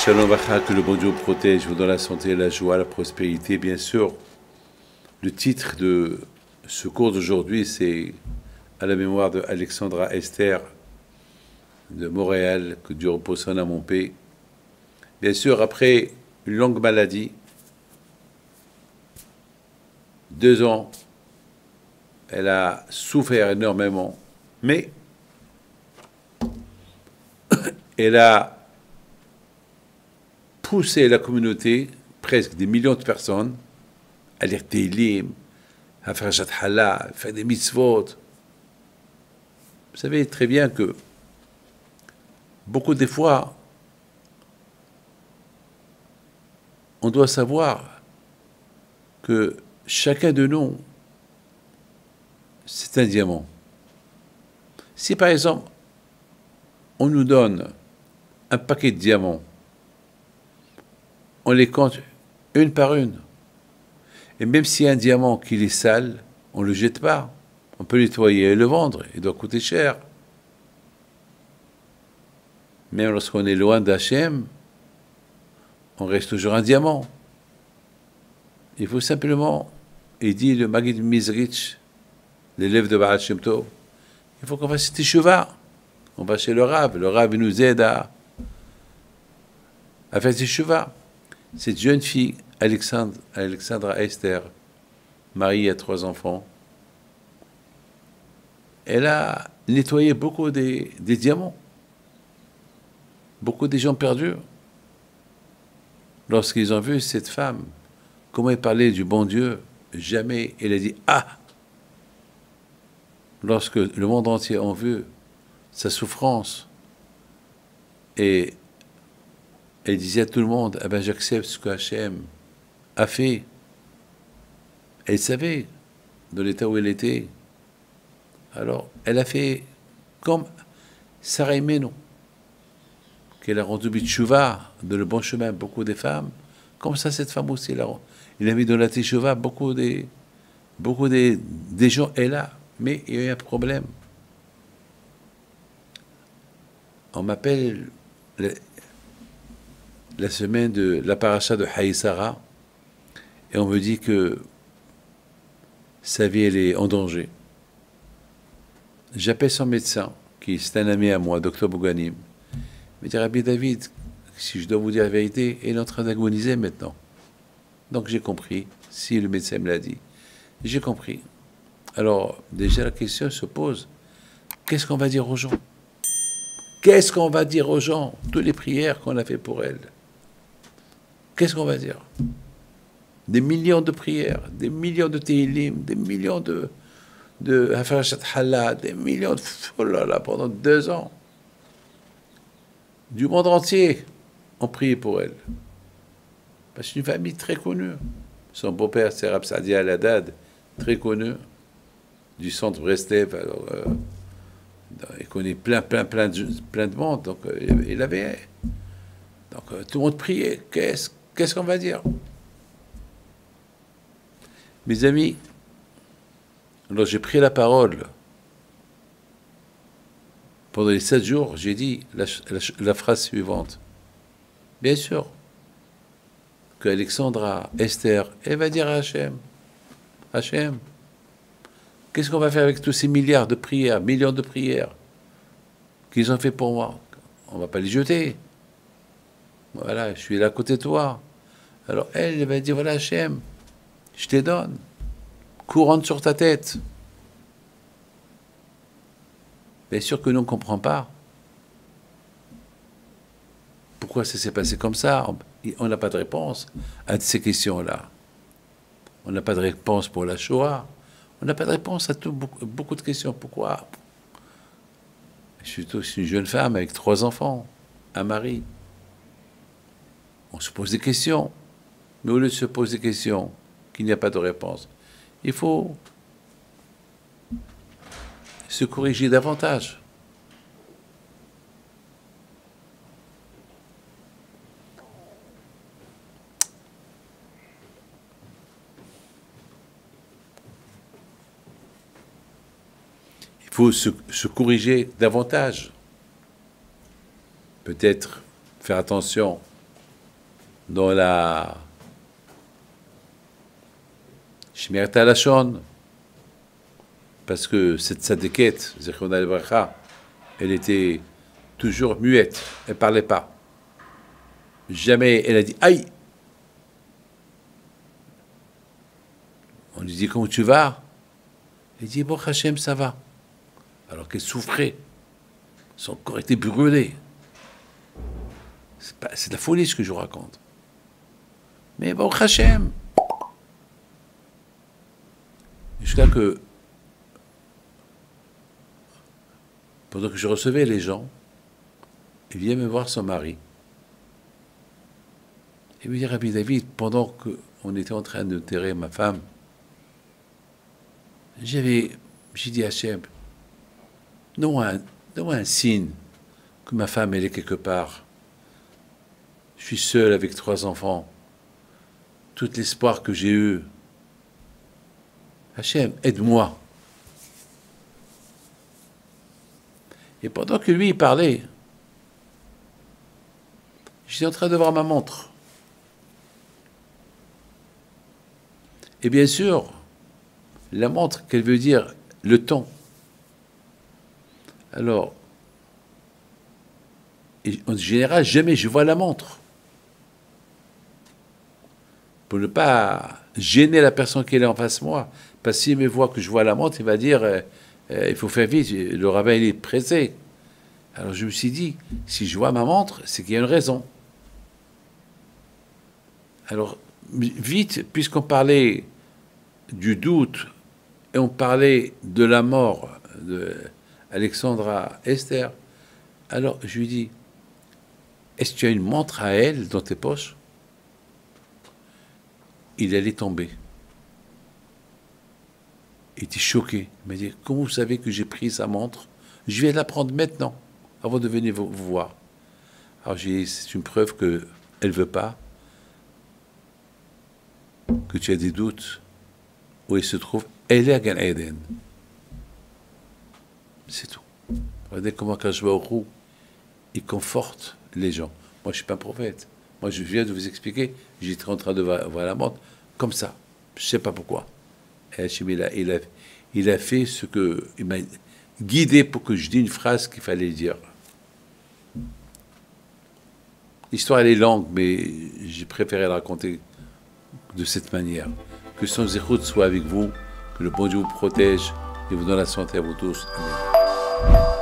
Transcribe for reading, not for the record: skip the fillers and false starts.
Shalom Vacha, que le bon Dieu protège, vous donne la santé, la joie, la prospérité, bien sûr. Le titre de ce cours d'aujourd'hui, c'est à la mémoire de Alexandra Esther de Montréal, que Dieu repose son âme en paix. Bien sûr, après une longue maladie, 2 ans, elle a souffert énormément, mais elle a poussé la communauté, presque des millions de personnes, à lire Tehillim, à faire Jathala, à faire des mitzvot. Vous savez très bien que beaucoup des fois, on doit savoir que chacun de nous, c'est un diamant. Si par exemple, on nous donne un paquet de diamants, on les compte une par une. Et même s'il y a un diamant qui est sale, on ne le jette pas. On peut nettoyer et le vendre. Il doit coûter cher. Même lorsqu'on est loin d'Hachem, on reste toujours un diamant. Il faut simplement, il dit le Maggid Mizrich, l'élève de Baal Shem Tov, il faut qu'on fasse teshuva. On va chez le Rav il nous aide à faire teshuva. Cette jeune fille, Alexandra Esther, mariée à 3 enfants, elle a nettoyé beaucoup des diamants, beaucoup des gens perdus. Lorsqu'ils ont vu cette femme, comment elle parlait du bon Dieu, jamais elle a dit « Ah !» Lorsque le monde entier a vu sa souffrance, et elle disait à tout le monde, ah ben j'accepte ce que Hachem a fait. Elle savait de l'état où elle était. Alors, elle a fait comme Sarah Imenu, qu'elle a rendu Bitchouva, de le bon chemin, beaucoup des femmes. Comme ça, cette femme aussi, il a mis de la Teshuvah, beaucoup des gens, elle a. Mais il y a eu un problème. On m'appelle la semaine de la paracha de Haïsara, et on me dit que sa vie, elle est en danger. J'appelle son médecin, qui est un ami à moi, Dr Bouganim. Il me dit, Rabbi David, si je dois vous dire la vérité, il est en train d'agoniser maintenant. Donc j'ai compris, si le médecin me l'a dit, j'ai compris. Alors, déjà la question se pose, qu'est-ce qu'on va dire aux gens? Qu'est-ce qu'on va dire aux gens? Toutes les prières qu'on a fait pour elle. Qu'est-ce qu'on va dire? Des millions de prières, des millions de Tehillim, des millions de Hafarashat Hala, des millions de... Oh là là, pendant 2 ans. Du monde entier, on priait pour elle. Parce que c'est une famille très connue. Son beau-père, c'est Rab Sadia Al-Haddad, très connu, du centre Breslev. Alors, il connaît plein de monde. Donc, il avait... Donc, tout le monde priait. Qu'est-ce qu'on va dire? Mes amis, alors j'ai pris la parole. Pendant les 7 jours, j'ai dit la phrase suivante. Bien sûr que Alexandra, Esther, elle va dire à Hachem, Hachem, qu'est-ce qu'on va faire avec tous ces milliards de prières, millions de prières qu'ils ont fait pour moi? On ne va pas les jeter. Voilà, je suis là à côté de toi. Alors elle va dire, voilà Hachem, je te donne, couronne sur ta tête. Bien sûr que nous ne comprenons pas. Pourquoi ça s'est passé comme ça? On n'a pas de réponse à ces questions-là. On n'a pas de réponse pour la Shoah. On n'a pas de réponse à beaucoup de questions. Pourquoi? Je suis aussi une jeune femme avec 3 enfants, un mari. On se pose des questions. Mais au lieu de se poser des questions, qu'il n'y a pas de réponse, il faut se corriger davantage. Il faut se corriger davantage. Peut-être faire attention dans la Shmirat HaLashon, parce que cette tzadékette, Zechrona Livracha, elle était toujours muette, elle ne parlait pas. Jamais elle a dit « Aïe !» On lui dit « Comment tu vas ?» Elle dit « Bon, Hachem, ça va. » Alors qu'elle souffrait. Son corps était brûlé. C'est de la folie ce que je vous raconte. Mais bon, Hachem. Jusqu'à que, pendant que je recevais les gens, il vient me voir son mari. Il me dit, Rabbi David, pendant qu'on était en train d'enterrer ma femme, j'ai dit à Hachem, donne-moi un signe que ma femme elle est quelque part. Je suis seul avec 3 enfants. Tout l'espoir que j'ai eu. Hachem, aide-moi. Et pendant que lui il parlait, j'étais en train de voir ma montre. Et bien sûr, la montre, qu'elle veut dire le temps. Alors, en général, jamais je vois la montre. Pour ne pas gêner la personne qui est en face de moi. Parce que s'il me voit que je vois la montre, il va dire il faut faire vite, le rabbin il est pressé. Alors je me suis dit, si je vois ma montre, c'est qu'il y a une raison. Alors, vite, puisqu'on parlait du doute et on parlait de la mort d'Alexandra Esther, alors je lui dis, est-ce que tu as une montre à elle dans tes poches? Il allait tomber. Il était choqué. Il m'a dit, comment vous savez que j'ai pris sa montre? Je vais la prendre maintenant, avant de venir vous voir. Alors j'ai dit, c'est une preuve qu'elle ne veut pas, que tu as des doutes. Où elle se trouve, elle est à Gan Eden. C'est tout. Regardez comment quand je vais au roux, il conforte les gens. Moi, je ne suis pas un prophète. Moi, je viens de vous expliquer. J'étais en train de voir la montre, comme ça. Je ne sais pas pourquoi. Et Hachem, il a fait ce que... Il m'a guidé pour que je dise une phrase qu'il fallait dire. L'histoire, elle est longue, mais j'ai préféré la raconter de cette manière. Que son zéroute soit avec vous, que le bon Dieu vous protège et vous donne la santé à vous tous. Amen.